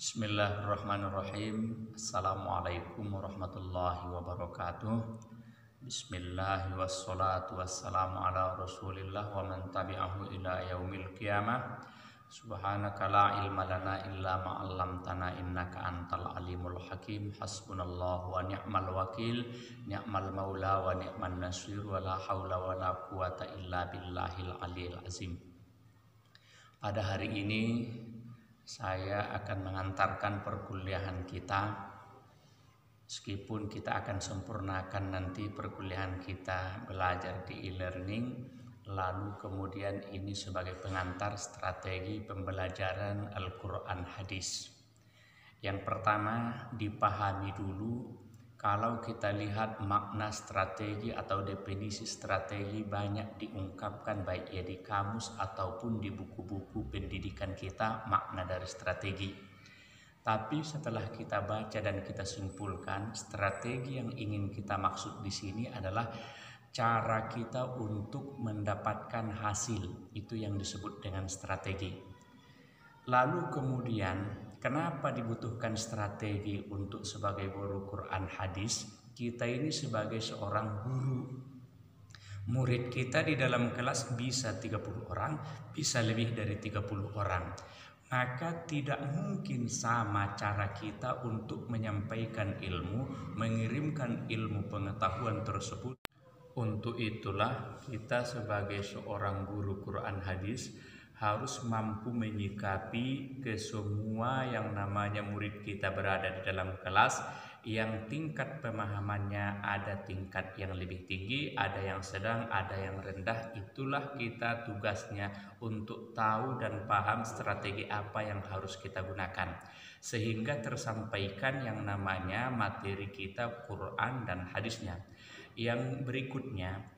Bismillahirrahmanirrahim. Assalamualaikum warahmatullahi wabarakatuh. Bismillah wassalatu wassalamu ala rasulillah wa man tabi'ahu ila yaumil qiyamah. Subhanaka la ilma lana illa ma 'allamtana innaka antal alimul hakim. Hasbunallahu wa ni'mal wakil, ni'mal maula wa ni'man nasir, wa la haula wa la quwata illa billahil aliyil azim. Pada hari ini saya akan mengantarkan perkuliahan kita, meskipun kita akan sempurnakan nanti perkuliahan kita belajar di e-learning. Lalu kemudian ini sebagai pengantar strategi pembelajaran Al-Quran Hadis. Yang pertama, dipahami dulu. Kalau kita lihat makna strategi atau definisi strategi banyak diungkapkan baik ya di kamus ataupun di buku-buku pendidikan kita makna dari strategi. Tapi setelah kita baca dan kita simpulkan, strategi yang ingin kita maksud di sini adalah cara kita untuk mendapatkan hasil. Itu yang disebut dengan strategi. Lalu kemudian, kenapa dibutuhkan strategi untuk sebagai guru Quran Hadis? Kita ini sebagai seorang guru. Murid kita di dalam kelas bisa 30 orang, bisa lebih dari 30 orang. Maka tidak mungkin sama cara kita untuk menyampaikan ilmu, mengirimkan ilmu pengetahuan tersebut. Untuk itulah kita sebagai seorang guru Quran Hadis harus mampu menyikapi ke semua yang namanya murid kita berada di dalam kelas, yang tingkat pemahamannya ada tingkat yang lebih tinggi, ada yang sedang, ada yang rendah. Itulah kita tugasnya untuk tahu dan paham strategi apa yang harus kita gunakan, sehingga tersampaikan yang namanya materi kita Quran dan hadisnya. Yang berikutnya,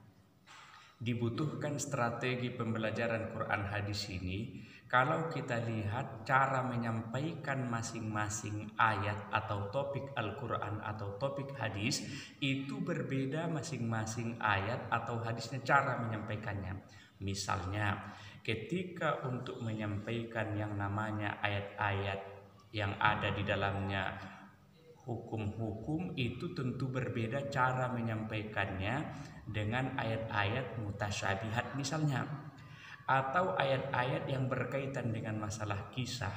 dibutuhkan strategi pembelajaran Quran Hadis ini. Kalau kita lihat cara menyampaikan masing-masing ayat atau topik Al-Quran atau topik hadis, itu berbeda masing-masing ayat atau hadisnya cara menyampaikannya. Misalnya, ketika untuk menyampaikan yang namanya ayat-ayat yang ada di dalamnya hukum-hukum, itu tentu berbeda cara menyampaikannya dengan ayat-ayat mutasyabihat misalnya, atau ayat-ayat yang berkaitan dengan masalah kisah.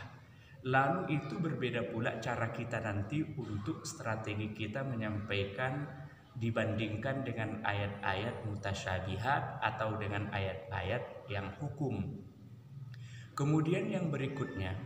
Lalu itu berbeda pula cara kita nanti untuk strategi kita menyampaikan dibandingkan dengan ayat-ayat mutasyabihat atau dengan ayat-ayat yang hukum. Kemudian yang berikutnya,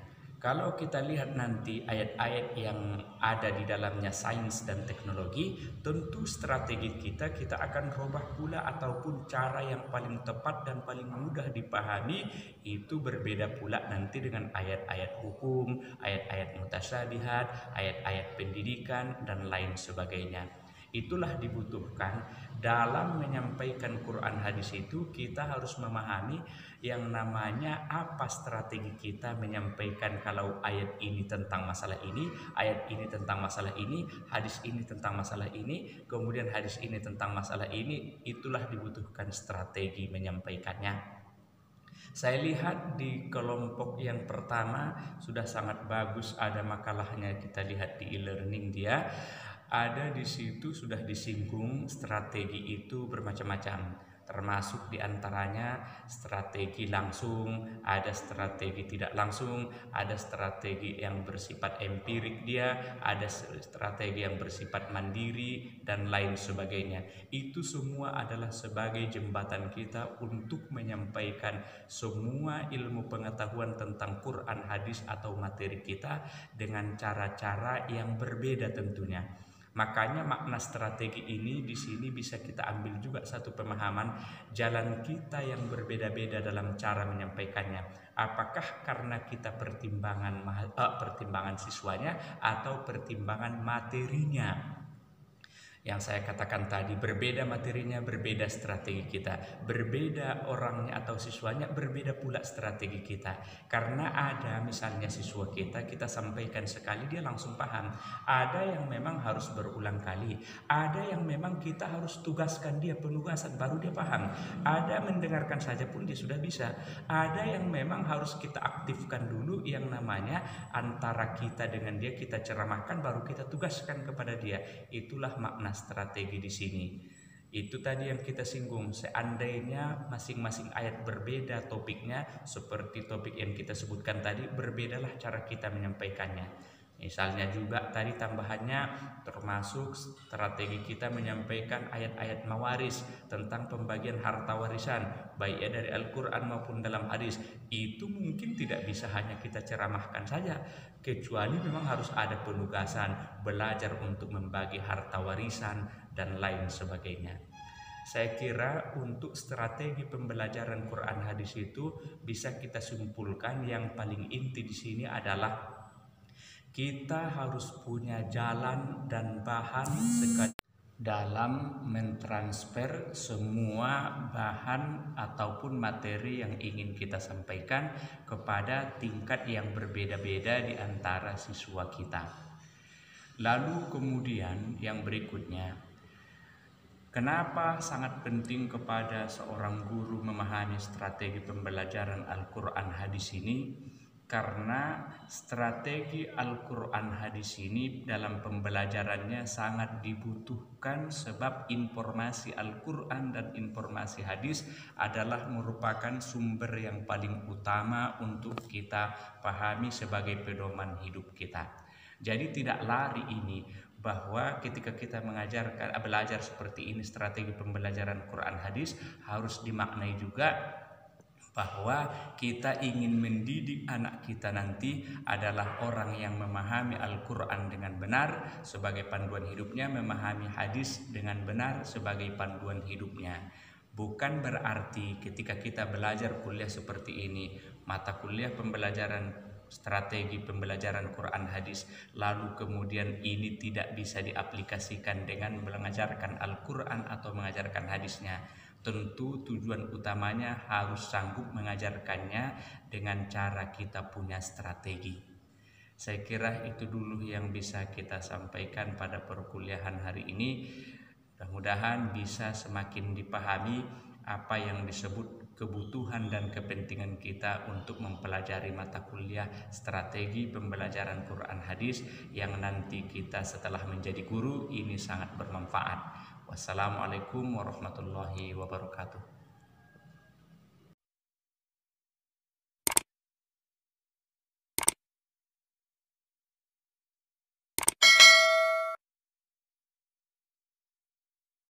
kalau kita lihat nanti ayat-ayat yang ada di dalamnya sains dan teknologi, tentu strategi kita akan rubah pula, ataupun cara yang paling tepat dan paling mudah dipahami itu berbeda pula nanti dengan ayat-ayat hukum, ayat-ayat mutasyabihat, ayat-ayat pendidikan dan lain sebagainya. Itulah dibutuhkan dalam menyampaikan Quran Hadis itu. Kita harus memahami yang namanya apa strategi kita menyampaikan. Kalau ayat ini tentang masalah ini, ayat ini tentang masalah ini, hadis ini tentang masalah ini, kemudian hadis ini tentang masalah ini, itulah dibutuhkan strategi menyampaikannya. Saya lihat di kelompok yang pertama sudah sangat bagus, ada makalahnya, kita lihat di e-learning dia. Ada di situ sudah disinggung strategi itu bermacam-macam, termasuk diantaranya strategi langsung, ada strategi tidak langsung, ada strategi yang bersifat empirik dia, ada strategi yang bersifat mandiri dan lain sebagainya. Itu semua adalah sebagai jembatan kita untuk menyampaikan semua ilmu pengetahuan tentang Quran Hadis atau materi kita dengan cara-cara yang berbeda tentunya. Makanya makna strategi ini di sini bisa kita ambil juga satu pemahaman jalan kita yang berbeda-beda dalam cara menyampaikannya. Apakah karena kita pertimbangan siswanya atau pertimbangan materinya? Yang saya katakan tadi, berbeda materinya, berbeda strategi kita, berbeda orangnya atau siswanya, berbeda pula strategi kita. Karena ada misalnya siswa kita sampaikan sekali dia langsung paham. Ada yang memang harus berulang kali, ada yang memang kita harus tugaskan dia penugasan baru dia paham. Ada mendengarkan saja pun dia sudah bisa. Ada yang memang harus kita aktifkan dulu, yang namanya antara kita dengan dia kita ceramahkan baru kita tugaskan kepada dia. Itulah makna strategi di sini. Itu tadi yang kita singgung, seandainya masing-masing ayat berbeda topiknya, seperti topik yang kita sebutkan tadi, berbedalah cara kita menyampaikannya. Misalnya juga tadi tambahannya termasuk strategi kita menyampaikan ayat-ayat mawaris tentang pembagian harta warisan, baik ya dari Al-Quran maupun dalam hadis. Itu mungkin tidak bisa hanya kita ceramahkan saja, kecuali memang harus ada penugasan, belajar untuk membagi harta warisan dan lain sebagainya. Saya kira untuk strategi pembelajaran Quran hadis itu bisa kita simpulkan yang paling inti di sini adalah kita harus punya jalan dan bahan dalam mentransfer semua bahan ataupun materi yang ingin kita sampaikan kepada tingkat yang berbeda-beda di antara siswa kita. Lalu kemudian yang berikutnya, kenapa sangat penting kepada seorang guru memahami strategi pembelajaran Al-Quran hadis ini? Karena strategi Al-Quran hadis ini dalam pembelajarannya sangat dibutuhkan, sebab informasi Al-Quran dan informasi hadis adalah merupakan sumber yang paling utama untuk kita pahami sebagai pedoman hidup kita. Jadi tidak lari ini bahwa ketika kita belajar seperti ini strategi pembelajaran Quran hadis, harus dimaknai juga bahwa kita ingin mendidik anak kita nanti adalah orang yang memahami Al-Quran dengan benar sebagai panduan hidupnya, memahami hadis dengan benar sebagai panduan hidupnya. Bukan berarti ketika kita belajar kuliah seperti ini, mata kuliah pembelajaran strategi pembelajaran Quran hadis, lalu kemudian ini tidak bisa diaplikasikan dengan mengajarkan Al-Quran atau mengajarkan hadisnya. Tentu tujuan utamanya harus sanggup mengajarkannya dengan cara kita punya strategi. Saya kira itu dulu yang bisa kita sampaikan pada perkuliahan hari ini. Mudah-mudahan bisa semakin dipahami apa yang disebut kebutuhan dan kepentingan kita untuk mempelajari mata kuliah strategi pembelajaran Quran hadis yang nanti kita setelah menjadi guru ini sangat bermanfaat. Wassalamualaikum warahmatullahi wabarakatuh.